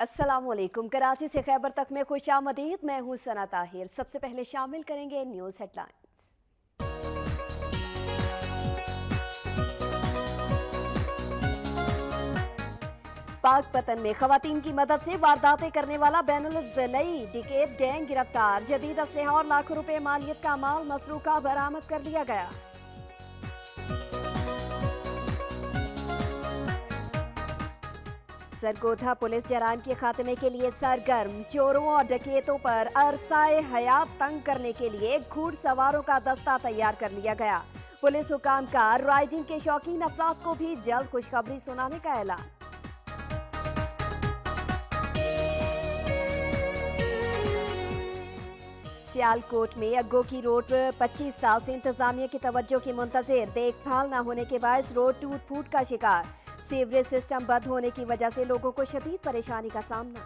अस्सलाम वालेकुम। कराची से खैबर तक में खुशामदीद। मैं हूँ सना ताहिर। सबसे पहले शामिल करेंगे न्यूज़ हेडलाइंस। पाकपतन में खवातीन की मदद से वारदातें करने वाला बैनुल-ज़िलई डिकेट गैंग गिरफ्तार। जदीद असलहा और लाखों रुपए मालियत का माल मसरूका बरामद कर लिया गया। सरगोधा पुलिस जराइम के खात्मे के लिए सरगर्म। चोरों और डकैतों पर अरसाए हयात तंग करने के लिए घुड़सवारों का दस्ता तैयार कर लिया गया। पुलिस हुकाम का राइडिंग के शौकीन अफराद को भी जल्द खुशखबरी सुनाने का ऐलान। सियालकोट में अग्गो की रोड 25 साल से इंतजामिया की तवज्जो की मुंतजिर। देखभाल न होने के बायस रोड टूट फूट का शिकार। सीवरेज सिस्टम बंद होने की वजह से लोगों को शदीद परेशानी का सामना।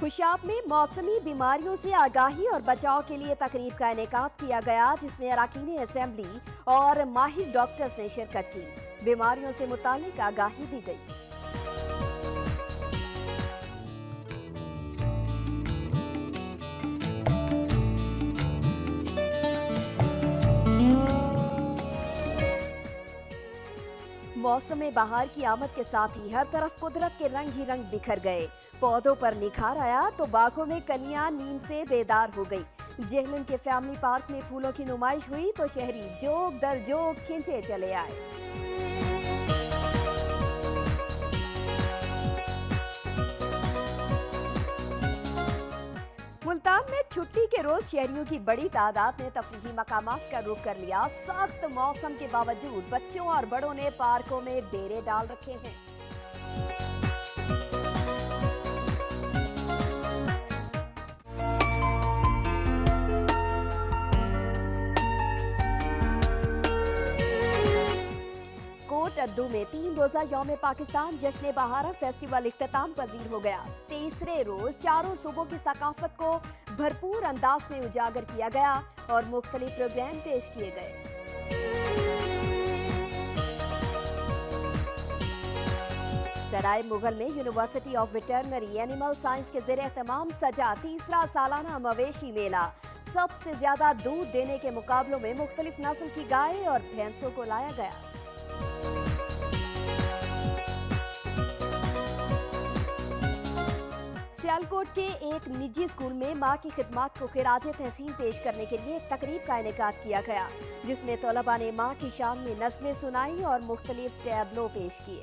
खुशाब में मौसमी बीमारियों से आगाही और बचाव के लिए तकरीब का इनेकाद किया गया, जिसमें अरकान असेंबली और माहिर डॉक्टर्स ने शिरकत की। बीमारियों से मुतालिक आगाही दी गई। मौसम बहार की आमद के साथ ही हर तरफ कुदरत के रंग ही रंग बिखर गए। पौधों पर निखार आया तो बागों में कलियां नींद से बेदार हो गई। जेहलन के फैमिली पार्क में फूलों की नुमाइश हुई तो शहरी जोग दर जोग खिंचे चले आए। मुल्तान में छुट्टी के रोज शहरियों की बड़ी तादाद ने तफरीही मकामात का रुख कर लिया। सख्त मौसम के बावजूद बच्चों और बड़ों ने पार्कों में डेरे डाल रखे हैं। कोट अद्दू में 3 रोजा यौम पाकिस्तान जश्न बहारा फेस्टिवल इख्तिताम पजीर हो गया। तीसरे रोज चारों सूबों की सकाफत को भरपूर अंदाज में उजागर किया गया और मुख्तलिफ प्रोग्राम पेश किए गए। सराय मुगल में university of veterinary animal science के ज़रिए एहतमाम सजा तीसरा सालाना मवेशी मेला। सबसे ज्यादा दूध देने के मुकाबलों में मुख्तलिफ नस्ल की गाय और भैंसों को लाया गया। सियालकोट के एक निजी स्कूल में माँ की खिदमत को खिराज तहसीन पेश करने के लिए एक तकरीब का इनेकाद किया गया, जिसमें तलबा ने माँ की शान में नज़्में सुनाई और मुख्तलिफ टैबलो पेश किए।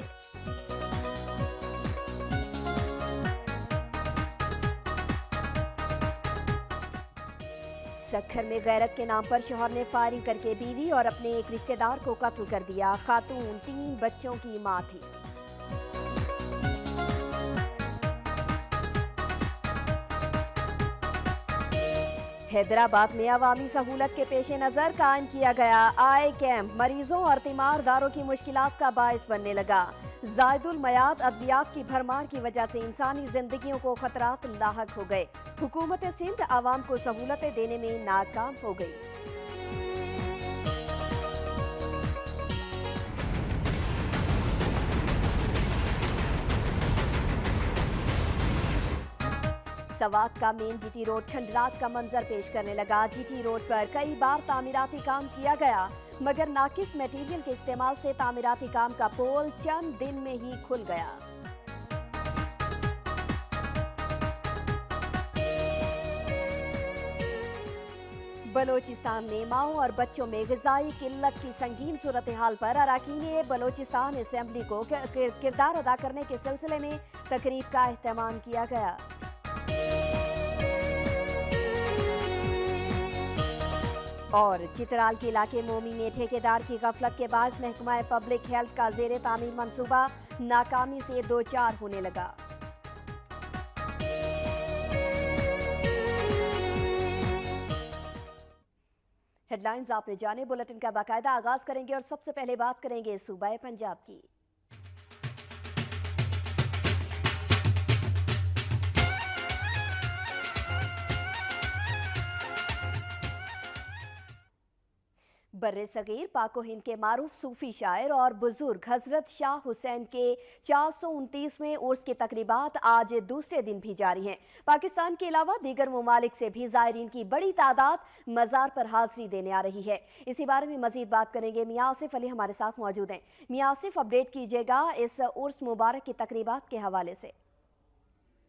सखर में गैरत के नाम पर शौहर ने फायरिंग करके बीवी और अपने एक रिश्तेदार को कत्ल कर दिया। खातून 3 बच्चों की मां थी। हैदराबाद में अवामी सहूलत के पेश नज़र कायम किया गया आई कैंप मरीजों और तीमारदारों की मुश्किलात का बायस बनने लगा। जायदुल मयाद अद्वियात की भरमार की वजह से इंसानी जिंदगियों को खतरात लाहक हो गए। हुकूमत सिंध आवाम को सहूलतें देने में नाकाम हो गई। सवात का मेन जीटी रोड खंडरात का मंजर पेश करने लगा। जीटी रोड पर कई बार तामीराती काम किया गया, मगर नाकिस मटेरियल के इस्तेमाल से तामीराती काम का पोल चंद दिन में ही खुल गया। बलोचिस्तान में माओ और बच्चों में ग़िज़ाई किल्लत की संगीन सूरत हाल पर अरकान बलोचिस्तान असेंबली को किरदार अदा करने के सिलसिले में तकरीब का एहतमाम किया गया। और चित्राल के इलाके मोमी में ठेकेदार की गफलत के बाद महकमा पब्लिक हेल्थ का ज़ेरे तामीर मंसूबा नाकामी से 2-4 होने लगा। हेडलाइंस आपने जाने, बुलेटिन का बाकायदा आगाज करेंगे और सबसे पहले बात करेंगे सूबा पंजाब की। बर्रे सगीर पाको हिंद के मारूफ सूफी शायर और बुजुर्ग हजरत शाह हुसैन के 429वें उर्स की तकरीबात आज दूसरे दिन भी जारी हैं। पाकिस्तान के अलावा दीगर ममालिक से भी ज़ायरीन की बड़ी तादाद मज़ार पर हाजिरी देने आ रही है। इसी बारे में मजीद बात करेंगे। मियां आसिफ अली हमारे साथ मौजूद हैं। मियां आसिफ, अपडेट कीजिएगा इस उर्स मुबारक की तकरीबात के हवाले से।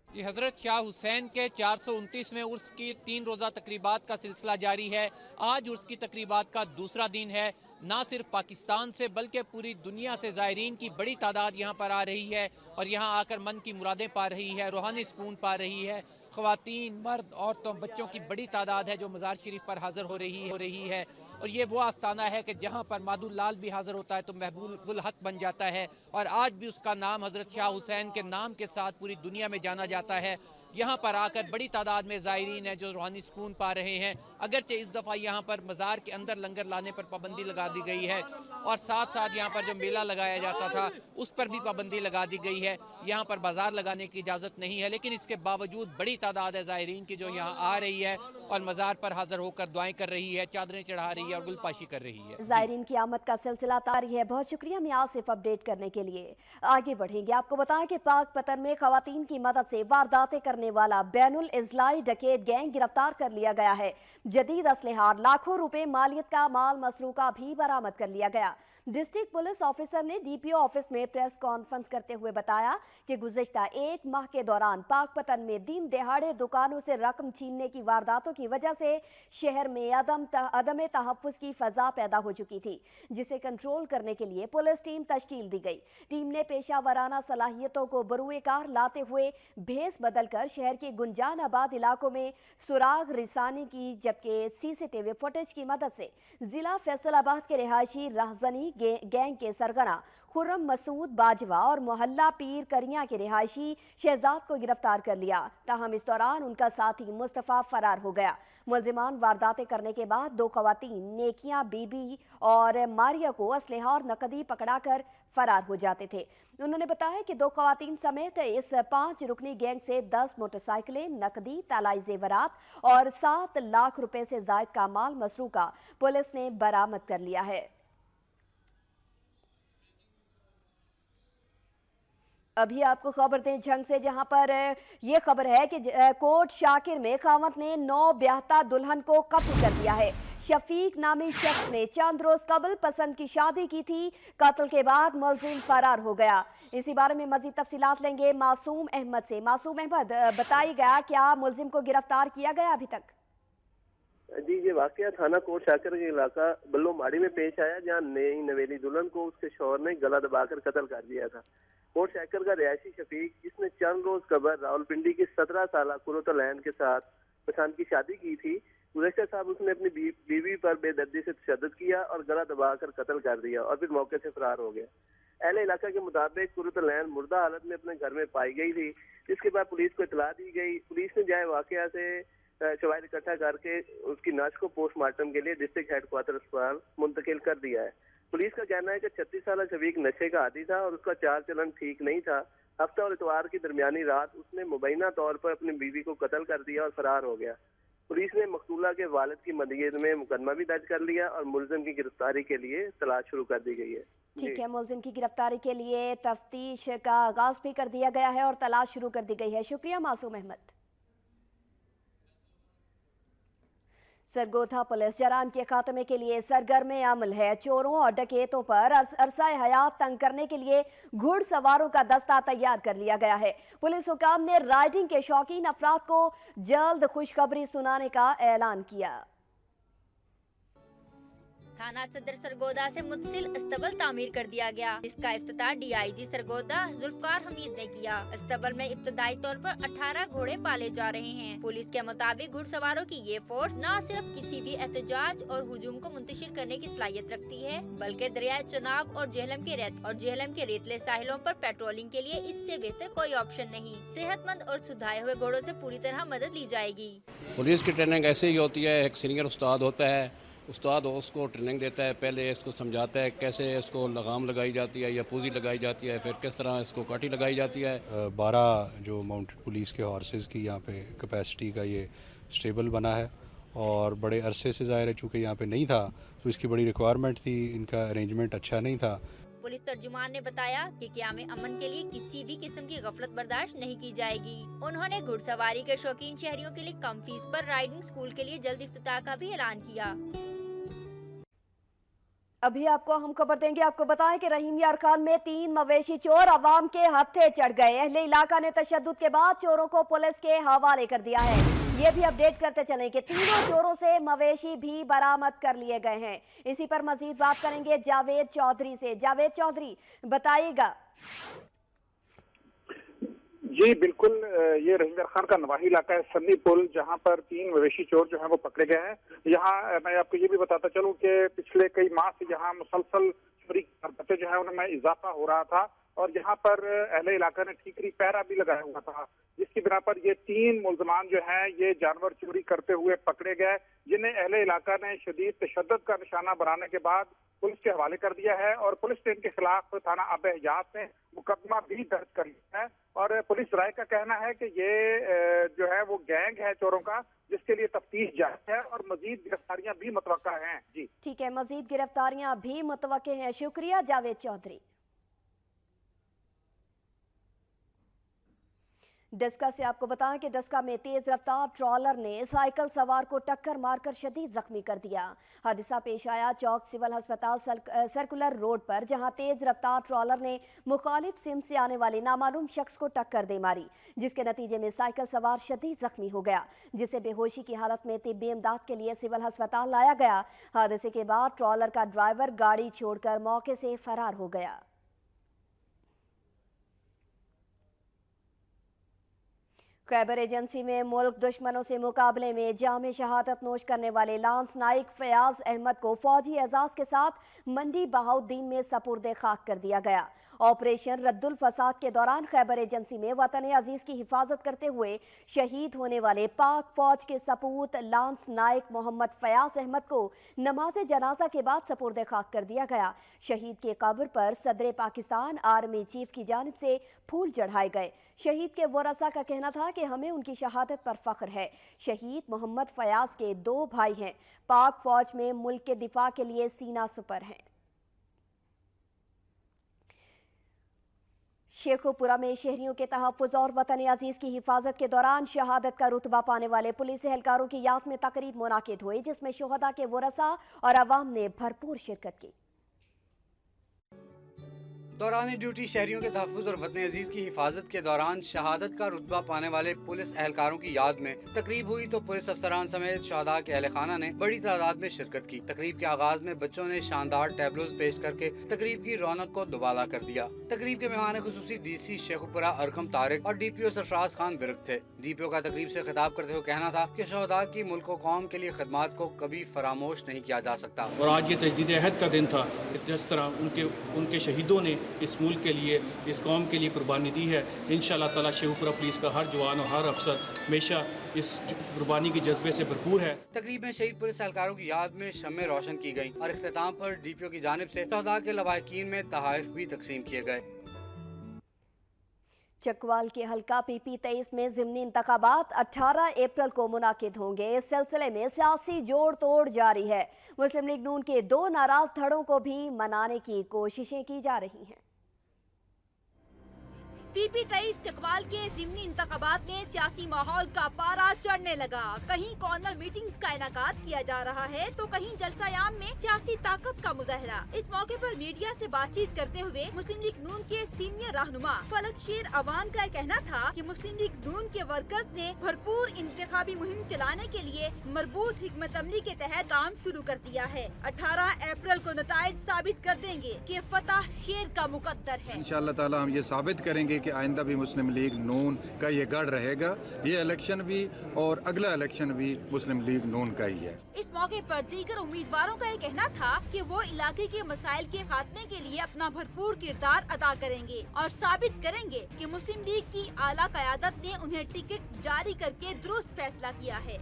ये हज़रत शाह हुसैन के 429वें उर्स की 3 रोज़ा तकरीबात का सिलसिला जारी है। आज उर्स की तकरीबात का दूसरा दिन है। ना सिर्फ पाकिस्तान से बल्कि पूरी दुनिया से ज़ायरीन की बड़ी तादाद यहाँ पर आ रही है और यहाँ आकर मन की मुरादें पा रही है, रूहानी सुकून पा रही है। ख़वातीन, मर्द, औरतों, बच्चों की बड़ी तादाद है जो मज़ार शरीफ पर हाज़िर हो रही है। और ये वो आस्थाना है कि जहाँ पर मादुल्लाल भी हाज़िर होता है तो महबूबुल हक बन जाता है। और आज भी उसका नाम हज़रत शाह हुसैन के नाम के साथ पूरी दुनिया में जाना जाता है। यहाँ पर आकर बड़ी तादाद में ज़ायरीन हैं जो रूहानी सुकून पा रहे हैं। अगरचे इस दफ़ा यहाँ पर मज़ार के अंदर लंगर लाने पर पाबंदी लगा दी गई है और साथ साथ यहाँ पर जो मेला लगाया जाता था उस पर भी पाबंदी लगा दी गई है। यहाँ पर बाजार लगाने की इजाज़त नहीं है, लेकिन इसके बावजूद बड़ी तादाद है ज़ायरीन की जो यहाँ आ रही है और मज़ार पर हाज़िर होकर दुआएं कर रही है, चादरें चढ़ा रही है और गुलपाशी कर रही है। ज़ायरीन की आमद का सिलसिला जारी है। बहुत शुक्रिया मियां आसिफ अपडेट करने के लिए। आगे बढ़ेंगे। आपको बताएं कि पाकपतन में खवातीन की मदद से वारदातें करने वाला बैनुल इजलाई डकैत गैंग गिरफ्तार कर लिया गया है। जदीद असलहा, लाखों रुपए मालियत का माल मसरूका भी बरामद कर लिया गया। डिस्ट्रिक्ट पुलिस ऑफिसर ने डीपीओ ऑफिस में प्रेस कॉन्फ्रेंस करते हुए बताया कि गुज़िश्ता एक माह के दौरान पाकपतन में दिन दहाड़े दुकानों से रकम छीनने की वारदातों की वजह से शहर में अदम तहफ़्फ़ुज़ की फ़ज़ा पैदा हो चुकी थी, जिसे कंट्रोल करने के लिए पुलिस टीम तश्कील दी गई। टीम ने पेशावराना सलाहियतों को बरूए कार लाते हुए भेस बदलकर शहर के गुंजान आबाद इलाकों में सुराग रिसानी की, जबकि सीसीटीवी फुटेज की मदद से जिला फैसलाबाद के रिहायशी राहजनी गैंग के सरगना खुर्रम मसूद बाजवा और मोहल्ला पीर करिया के रिहायशी शहजाद को गिरफ्तार कर लिया। ताहम इस दौरान उनका साथी मुस्तफ़ा फरार हो गया। मुलजिमान वारदातें करने के बाद 2 खवातीन नेकियां बीबी और मारिया को असलहा और नकदी पकड़ाकर फरार हो जाते थे। उन्होंने बताया कि 2 खवातीन समेत इस 5 रुकनी गैंग से 10 मोटरसाइकिलें, नकदी, तालाई जेवरात और 7 लाख रुपए से जायद का माल मसरूका पुलिस ने बरामद कर लिया है। अभी आपको खबर दें झंग से, जहां पर यह खबर है कि कोट शाकिर में खावत ने 9 ब्याहता दुल्हन को कत्ल कर दिया है। शफीक नामी शख्स ने चंद रोज कबल पसंद की शादी की थी। कत्ल के बाद मुलजिम फरार हो गया। इसी बारे में मजीद तफसीलात लेंगे मासूम अहमद से। मासूम अहमद, बताई गया क्या मुलजिम को गिरफ्तार किया गया अभी तक? जी, ये वाकया थाना कोट शाकिर के इलाका बल्लो माड़ी में पेश आया, जहाँ नई नवेली दुल्हन को उसके शौहर ने गला दबाकर कत्ल कर दिया था। कोट शाकिर का रिहायशी शफीक, जिसने चंद रोज कबल रावलपिंडी की 17 साल कुरतलैन के साथ पसंद की शादी की थी, गुज़श्ता साहब उसने अपनी बीवी पर बेदर्दी से तशद्दुद किया और गला दबाकर कत्ल कर दिया और फिर मौके से फरार हो गया। अहले इलाका के मुताबिक कुरतलैन मुर्दा हालत में अपने घर में पाई गई थी, जिसके बाद पुलिस को इतला दी गई। पुलिस ने जाए वाकया से शवाहिद इकट्ठा करके उसकी नाश को पोस्टमार्टम के लिए डिस्ट्रिक्ट हेडक्वार्टर अस्पताल मुंतकिल कर दिया है। पुलिस का कहना है कि 36 साल शफीक नशे का आदी था और उसका चाल चलन ठीक नहीं था। हफ्ता और इतवार की दरमियानी रात उसने मुबैना तौर पर अपनी बीवी को कत्ल कर दिया और फरार हो गया। पुलिस ने मकतूला के वालिद की मदद में मुकदमा भी दर्ज कर लिया और मुलजिम की गिरफ्तारी के लिए तलाश शुरू कर दी गई है। ठीक है, मुलजिम की गिरफ्तारी के लिए तफ्तीश का आगाज भी कर दिया गया है और तलाश शुरू कर दी गई है। शुक्रिया मासूम अहमद। सरगोधा पुलिस जराइम के खात्मे के लिए सरगर्म अमल है। चोरों और डकैतों पर अरसाए हयात तंग करने के लिए घुड़सवारों का दस्ता तैयार कर लिया गया है। पुलिस हुकाम ने राइडिंग के शौकीन अफराद को जल्द खुशखबरी सुनाने का ऐलान किया। थाना सदर सरगोदा से मुत्सिल अस्तबल तामीर कर दिया गया, जिसका इफ्तिताह डीआईजी सरगोदा जुल्फकार हमीद ने किया। अस्तबल में इब्तदाई तौर पर 18 घोड़े पाले जा रहे हैं। पुलिस के मुताबिक घुड़सवारों की ये फोर्स न सिर्फ किसी भी एहतजाज और हुजूम को मुंतशिर करने की सलाहियत रखती है, बल्कि दरियाए चनाब और जेहलम के रेतले साहिलों पर पेट्रोलिंग के लिए इससे बेहतर कोई ऑप्शन नहीं। सेहतमंद और सुधारे हुए घोड़ों से पूरी तरह मदद ली जाएगी। पुलिस की ट्रेनिंग ऐसे ही होती है। एक सीनियर उस्ताद होता है, उस्ताद उसको ट्रेनिंग देता है, पहले इसको समझाता है कैसे इसको लगाम लगाई जाती है या पूजी लगाई जाती है, फिर किस तरह इसको काटी लगाई जाती है। 12 जो माउंटेड पुलिस के हॉर्सेस की यहाँ पे कैपेसिटी का ये स्टेबल बना है اور بڑے عرصے سے ظاہر ہے چونکہ یہاں پہ نہیں تھا تو اس کی بڑی ریکوائرمنٹ تھی، ان کا ارینجمنٹ اچھا نہیں تھا۔ پولیس ترجمان نے بتایا کہ قیام امن کے لیے کسی بھی قسم کی غفلت برداشت نہیں کی جائے گی۔ انہوں نے گھڑ سواری کے شوقین شہریوں کے لیے کم فیس پر رائڈنگ اسکول کے لیے جلد افتتاح کا بھی اعلان کیا۔ ابھی آپ کو ہم خبر دیں گے، آپ کو بتائیں کہ رحیم یار خان میں 3 مویشی چور عوام کے ہتھے چڑھ گئے۔ اہل علاقہ نے تشدد کے بعد چوروں کو پولیس کے حوالے کر دیا ہے۔ یہ بھی اپڈیٹ کرتے چلیں کہ تینوں چوروں سے مویشی بھی برآمد کر لیے گئے ہیں۔ اسی پر مزید بات کریں گے جاوید چودھری سے۔ جاوید چودھری بتائیے گا۔ جی بالکل، یہ رحیم یار خان کا نواحی علاقہ ہے سنی پل، جہاں پر 3 مویشی چور جو ہیں وہ پکڑے گئے ہیں۔ یہاں میں آپ کو یہ بھی بتاتا چلوں کہ پچھلے کئی ماہ سے یہاں مسلسل چوری کی حرکتیں جو ہیں ان میں اضافہ ہو رہا تھا، اور یہاں پر اہل علاقہ نے ٹھیکری پہرا بھی لگایا ہوا تھا، جس کی بنا پر یہ 3 ملزمان جو ہیں یہ جانور چوری کرتے ہوئے پکڑے گئے، جنہیں اہل علاقہ نے شدید تشدد کا نشانہ بنانے کے بعد پولیس کے حوالے کر دیا ہے، اور پولیس نے ان کے خلاف تھانہ آب حجاز میں مقدمہ بھی درج کر لیا ہے۔ اور پولیس رائے کا کہنا ہے کہ یہ جو ہے وہ گینگ ہے چوروں کا، جس کے لیے تفتیش جاری ہے اور مزید گرفتاریاں بھی متوقع ہیں۔ جی ٹھیک ہے، مزید گرفتاریاں بھی متوقع ہیں۔ شکریہ جاوید چودھری۔ ڈسکا سے آپ کو بتائیں کہ ڈسکا میں تیز رفتار ٹرالر نے سائیکل سوار کو ٹکر مار کر شدید زخمی کر دیا۔ حادثہ پیش آیا چوک سول ہسپتال سرکولر روڈ پر، جہاں تیز رفتار ٹرالر نے مخالف سمت سے آنے والے نامعلوم شخص کو ٹکر دے ماری، جس کے نتیجے میں سائیکل سوار شدید زخمی ہو گیا، جسے بے ہوشی کی حالت میں طبی امداد کے لیے سول ہسپتال لایا گیا۔ حادثے کے بعد ٹرالر کا ڈرائیور گاڑی چھوڑ کر موقع سے فرار ہو گیا۔ خیبر ایجنسی میں ملک دشمنوں سے مقابلے میں جام شہادت نوش کرنے والے لانس نائک فیاض احمد کو فوجی اعزاز کے ساتھ منڈی بہاؤالدین میں سپرد خاک کر دیا گیا۔ آپریشن رد الفساد کے دوران خیبر ایجنسی میں وطن عزیز کی حفاظت کرتے ہوئے شہید ہونے والے پاک فوج کے سپوت لانس نائک محمد فیاض احمد کو نماز جنازہ کے بعد سپرد خاک کر دیا گیا۔ شہید کے قبر پر صدر پاکستان آرمی چیف کی جانب سے پھول چڑھائے گئے۔ شہید کے ورثاء کا کہنا تھا کہ ہمیں ان کی شہادت پر فخر ہے۔ شہید محمد فیاض کے 2 بھائی ہیں، پاک فوج میں ملک کے دفاع کے لیے سینہ سپر ہیں۔ شیخوپورہ میں شہریوں کے تحفظ اور وطن عزیز کی حفاظت کے دوران شہادت کا رتبہ پانے والے پولیس اہلکاروں کی یاد میں تقریب منعقد ہوئی، جس میں شہداء کے ورثاء اور عوام نے بھرپور شرکت کی۔ دوران ڈیوٹی شہریوں کے تحفظ اور وطن عزیز کی حفاظت کے دوران شہادت کا رتبہ پانے والے پولیس اہلکاروں کی یاد میں تقریب ہوئی تو پولیس افسران سمیت شہداء کے اہل خانہ نے بڑی تعداد میں شرکت کی۔ تقریب کے آغاز میں بچوں نے شاندار ٹیبلوز پیش کر کے تقریب کی رونق کو دوبالا کر دیا۔ تقریب کے مہمان خصوصی ڈی سی شیخوپورہ ارقم طارق اور ڈی پی او سرفراز خان برق تھے۔ ڈی پی او کا تقریب سے خطاب کرتے ہوئے کہنا تھا کہ شہداء کی ملک و قوم کے لیے خدمات کو کبھی فراموش نہیں کیا جا سکتا، اور آج یہ تجدید عہد کا دن تھا کہ جس طرح ان کے شہیدوں نے اس ملک کے لیے اس قوم کے لیے قربانی دی ہے، انشاءاللہ تعالی شیخوپورہ پولیس کا ہر جوان اور ہر افسر ہمیشہ اس قربانی کے جذبے سے بھرپور ہے۔ تقریب میں شہید پولیس اہلکاروں کی یاد میں شمع روشن کی گئی اور اختتام پر ڈی پی او کی جانب سے شہداء کے لواحقین میں تحائف بھی تقسیم کیے گئے۔ چکوال کے حلقہ پی پی 23 میں ضمنی انتخابات 18 اپریل کو منعقد ہوں گے۔ اس سلسلے میں سیاسی جوڑ توڑ جاری ہے۔ مسلم لیگ نون کے 2 ناراض دھڑوں کو بھی منانے کی کوششیں کی جا رہی ہیں۔ پی پی 23 چکوال کے ضمنی انتخابات میں سیاسی ماحول کا پارا چڑھنے لگا۔ کہیں کارنر میٹنگز کا انعقاد کیا جا رہا ہے تو کہیں جلسہ عام میں سیاسی طاقت کا مظاہرہ۔ اس موقع پر میڈیا سے بات چیت کرتے ہوئے مسلم لیگ نون کے سینئر رہنما فلک شیر عوان کا کہنا تھا کہ مسلم لیگ نون کے ورکرز نے بھرپور انتخابی مہم چلانے کے لیے مربوط حکمت عملی کے تحت کام شروع کر دیا ہے۔ 18 اپریل کو نتائج ثابت کر دیں گے کہ فتح شیر کا مقدر ہے۔ انشاءاللہ تعالی ہم یہ ثابت کریں گے کہ آئندہ بھی مسلم لیگ نون کا یہ گڑھ رہے گا، یہ الیکشن بھی اور اگلا الیکشن بھی مسلم لیگ نون کا ہی ہے۔ اس موقع پر دیگر امیدواروں کا یہ کہنا تھا کہ وہ علاقے کے مسائل کے خاتمے کے لیے اپنا بھرپور کردار ادا کریں گے اور ثابت کریں گے کہ مسلم لیگ کی اعلیٰ قیادت نے انہیں ٹکٹ جاری کر کے درست فیصلہ کیا ہے۔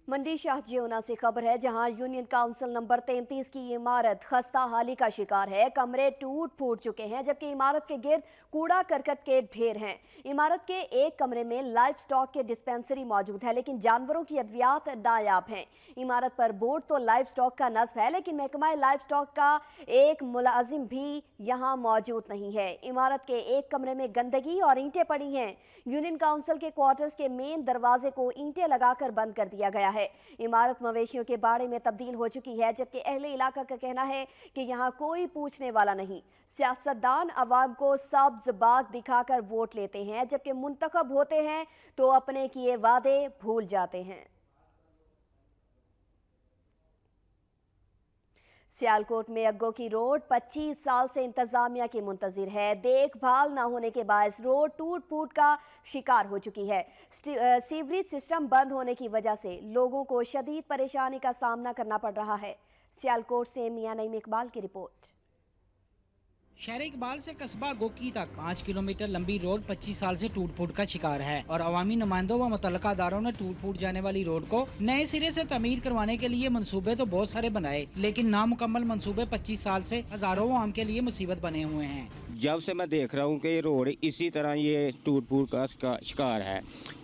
मंडी शाहजियोना से खबर है, जहां यूनियन काउंसिल नंबर 33 की इमारत खस्ता हाली का शिकार है। कमरे टूट फूट चुके हैं, जबकि इमारत के गिर्द कूड़ा करकट के ढेर हैं। इमारत के एक कमरे में लाइफ स्टॉक के डिस्पेंसरी मौजूद है, लेकिन जानवरों की अद्वियात नायाब हैं। इमारत पर बोर्ड तो लाइफ स्टॉक का नस्ब है, लेकिन महकमा लाइफ स्टॉक का एक मुलाजिम भी यहाँ मौजूद नहीं है। इमारत के एक कमरे में गंदगी और ईंटें पड़ी हैं। यूनियन काउंसिल के क्वार्टर्स के मेन दरवाजे को ईंटें लगाकर बंद कर दिया गया है। इमारत मवेशियों के बाड़े में तब्दील हो चुकी है, जबकि अहले इलाका का कहना है कि यहाँ कोई पूछने वाला नहीं। सियासतदान अवाम को सब्ज बाग दिखाकर वोट लेते हैं, जबकि मुंतखब होते हैं तो अपने किए वादे भूल जाते हैं। सियालकोट में अग्गो की रोड 25 साल से इंतजामिया की मुंतजिर है। देखभाल न होने के बायस रोड टूट फूट का शिकार हो चुकी है। सीवरेज सिस्टम बंद होने की वजह से लोगों को शदीद परेशानी का सामना करना पड़ रहा है। सियालकोट से मियां नईम इकबाल की रिपोर्ट। शहर इकबाल से कस्बा गोकी तक 5 किलोमीटर लंबी रोड 25 साल से टूट फूट का शिकार है और अवामी नुमाइंदों व मुतल्लका अदारों ने टूट फूट जाने वाली रोड को नए सिरे से तमीर करवाने के लिए मंसूबे तो बहुत सारे बनाए, लेकिन नामुकम्मल मंसूबे 25 साल से हजारों आम के लिए मुसीबत बने हुए हैं। जब से मैं देख रहा हूँ कि ये रोड इसी तरह ये टूट फूट का शिकार है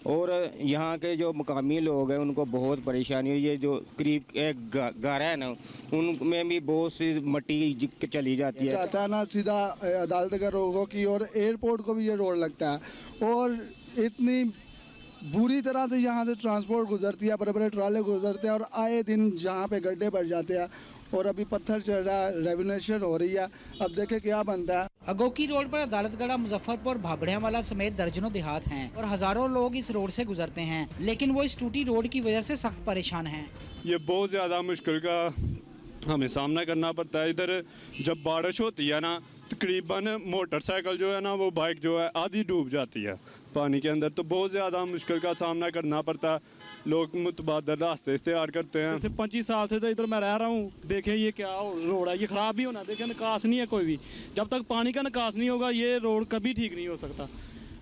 और यहाँ के जो मुकामी लोग हैं उनको बहुत परेशानी हुई है। जो करीब एक घर है ना, उनमें भी बहुत सी मट्टी चली जाती है। जाता है ना सीधा अदालत का रोगों की, और एयरपोर्ट को भी ये रोड लगता है और इतनी बुरी तरह से यहाँ से ट्रांसपोर्ट गुजरती है, बड़े बड़े ट्राले गुजरते हैं और आए दिन जहाँ पे गड्ढे बढ़ जाते हैं और अभी पत्थर चल रहा है, रेवोल्यूशन हो रही है। अब देखें क्या बनता है। अगोकी रोड पर अदालतगढ़ा, मुजफ्फरपुर, भाबड़ियावाला समेत दर्जनों देहात हैं और हजारों लोग इस रोड से गुजरते हैं, लेकिन वो इस टूटी रोड की वजह से सख्त परेशान हैं। ये बहुत ज़्यादा मुश्किल का हमें सामना करना पड़ता है। इधर जब बारिश होती है ना, तकरीबन मोटरसाइकिल जो है ना, वो बाइक जो है आधी डूब जाती है पानी के अंदर, तो बहुत ज़्यादा मुश्किल का सामना करना पड़ता है। लोग मुतबादल रास्ते इख्तियार करते हैं। जैसे 25 साल से तो इधर मैं रह रहा हूँ, देखें ये क्या रोड है, ये ख़राब भी होना, देखें निकास नहीं है कोई भी। जब तक पानी का निकास नहीं होगा ये रोड कभी ठीक नहीं हो सकता।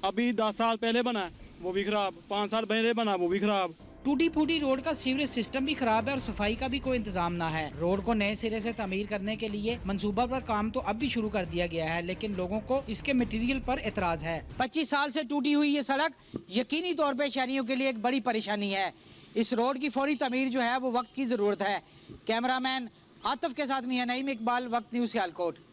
अभी 10 साल पहले बना है वो भी ख़राब, 5 साल पहले बना वो भी ख़राब। टूटी फूटी रोड का सीवरेज सिस्टम भी खराब है और सफाई का भी कोई इंतजाम ना है। रोड को नए सिरे से तमीर करने के लिए मंसूबा पर काम तो अब भी शुरू कर दिया गया है, लेकिन लोगों को इसके मटेरियल पर एतराज है। 25 साल से टूटी हुई ये सड़क यकीनी तौर पर शहरियों के लिए एक बड़ी परेशानी है। इस रोड की फौरी तमीर जो है वो वक्त की जरूरत है। कैमरामैन आतिफ के साथ मियां नईम इकबाल, वक्त न्यूज़ सियालकोट।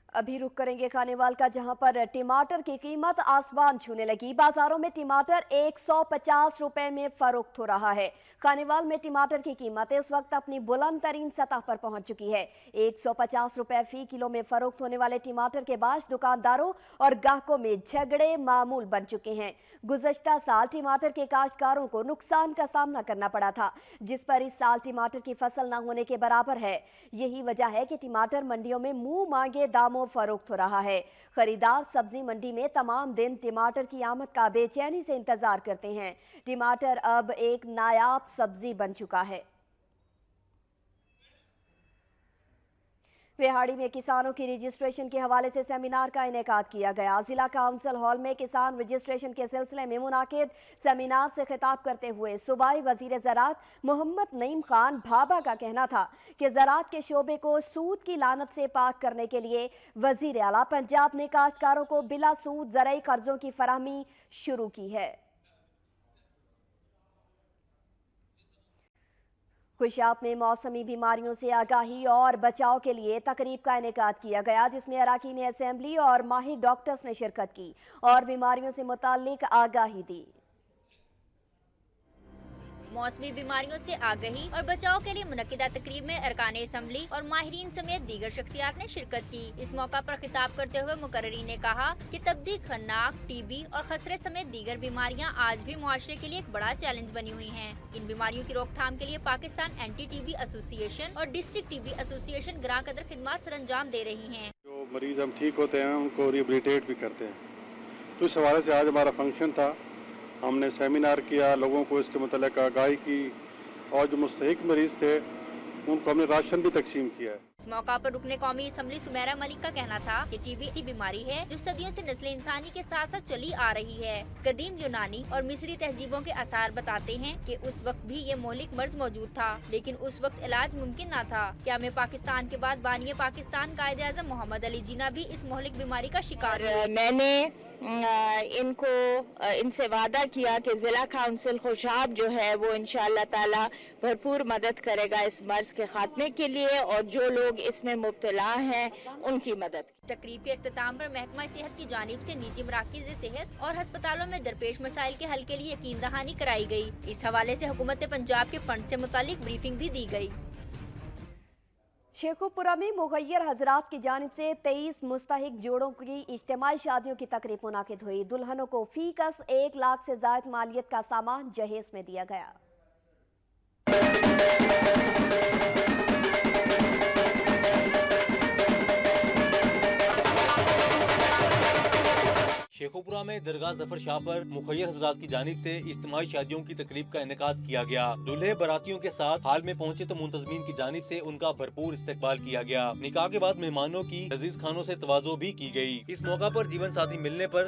अभी रुक करेंगे खानेवाल का, जहां पर टमाटर की कीमत आसमान छूने लगी। बाजारों में टमाटर 150 रुपए में फरोख्त हो रहा है। खानेवाल में टमाटर की कीमत इस वक्त अपनी बुलंद तरीन सतह पर पहुंच चुकी है। 150 रुपए फी किलो में फरोख्त होने वाले टमाटर के बाद दुकानदारों और ग्राहकों में झगड़े मामूल बन चुके हैं। गुज़श्ता साल टमाटर के काश्तकारों को नुकसान का सामना करना पड़ा था, जिस पर इस साल टमाटर की फसल न होने के बराबर है। यही वजह है कि टमाटर मंडियों में मुंह मांगे दामों फरोख्त हो रहा है। खरीदार सब्जी मंडी में तमाम दिन टमाटर की आमद का बेचैनी से इंतजार करते हैं। टमाटर अब एक नायाब सब्जी बन चुका है। बिहाड़ी में किसानों की रजिस्ट्रेशन के हवाले से सेमिनार का इनेकाद किया गया। जिला काउंसिल हॉल में किसान रजिस्ट्रेशन के सिलसिले में मुनाकिद सेमिनार से खिताब करते हुए सूबाई वजीर ज़राअत मोहम्मद नईम खान भाभा का कहना था कि ज़राअत के शोबे को सूद की लानत से पाक करने के लिए वजीर आला पंजाब ने काश्तकारों को बिला सूद ज़राई कर्जों की फराहमी शुरू की है। खुशाब में मौसमी बीमारियों से आगाही और बचाव के लिए तकरीब का इनेकाद किया गया, जिसमें अरकान असेंबली और माहिर डॉक्टर्स ने शिरकत की और बीमारियों से मुताल्लिक आगाही दी। मौसमी बीमारियों से आगाही और बचाव के लिए मुनक्किदा तकरीब में अरकान असेंबली और माहिरीन समेत दीगर शख्सियात ने शिरकत की। इस मौका पर खिताब करते हुए मुकर्रिरीन ने कहा कि तब्दील खन्नाक, टीबी और खसरे समेत दीगर बीमारियां आज भी मुआशरे के लिए एक बड़ा चैलेंज बनी हुई हैं। इन बीमारियों की रोकथाम के लिए पाकिस्तान एंटी टीबी एसोसिएशन और डिस्ट्रिक्ट टीबी एसोसिएशन ग्रां कदर खिदमत सरअंजाम दे रही हैं। जो मरीज हम ठीक होते हैं उनको रिहेबिलिटेट भी करते हैं, तो इस हवाले से आज हमारा फंक्शन था। हमने सेमिनार किया, लोगों को इसके मतलब आगाही की और जो मुस्तहिक मरीज थे उनको हमने राशन भी तकसीम किया है। इस मौका पर रुकने कौमी असम्बली सुमेरा मलिक का कहना था कि टीबी की बीमारी है जो सदियों से नस्ल इंसानी के साथ साथ चली आ रही है। कदीम यूनानी और मिस्री तहजीबों के आसार बताते हैं कि उस वक्त भी ये मोहलिक मर्ज मौजूद था, लेकिन उस वक्त इलाज मुमकिन न था। क्या में पाकिस्तान के बाद बानिए पाकिस्तान कायदे आज़म मोहम्मद अली जिन्ना भी इस मोहलिक बीमारी का शिकार है। मैंने इनसे वादा किया कि जिला काउंसिल खुशाब जो है वो इंशाअल्लाह ताला भरपूर मदद करेगा इस मर्ज के खात्मे के लिए और जो लोग इसमें मुब्तला हैं उनकी मदद। तकरीब के इख्तिताम पर महकमा सेहत की जानिब से निजी मराकिज़ सेहत और अस्पतालों में दरपेश मसाइल के हल के लिए यकीन दहानी कराई गई। इस हवाले से हुकूमत पंजाब के फंड से मुतालिक ब्रीफिंग भी दी गई। शेखुपुरा में मुगैर हजरात की जानिब से 23 मुस्तहिक जोड़ों की इज्तिमाई शादियों की तकरीब मुनाकिद हुई। दुल्हनों को फीकस 1 लाख से ज़ायद मालियत का सामान जहेज में दिया गया। शेखोपुरा में दरगाह जफर शाह पर मुखैर हजरात की जानिब से इज्तिमाई शादियों की तकरीब का इनेकाद किया गया। दूल्हे बारातियों के साथ हाल में पहुंचे तो मुंतजमीन की जानिब से उनका भरपूर इस्तकबाल किया गया। निकाह के बाद मेहमानों की लजीज खानों से तवाज़ो भी की गई। इस मौका पर जीवन साथी मिलने पर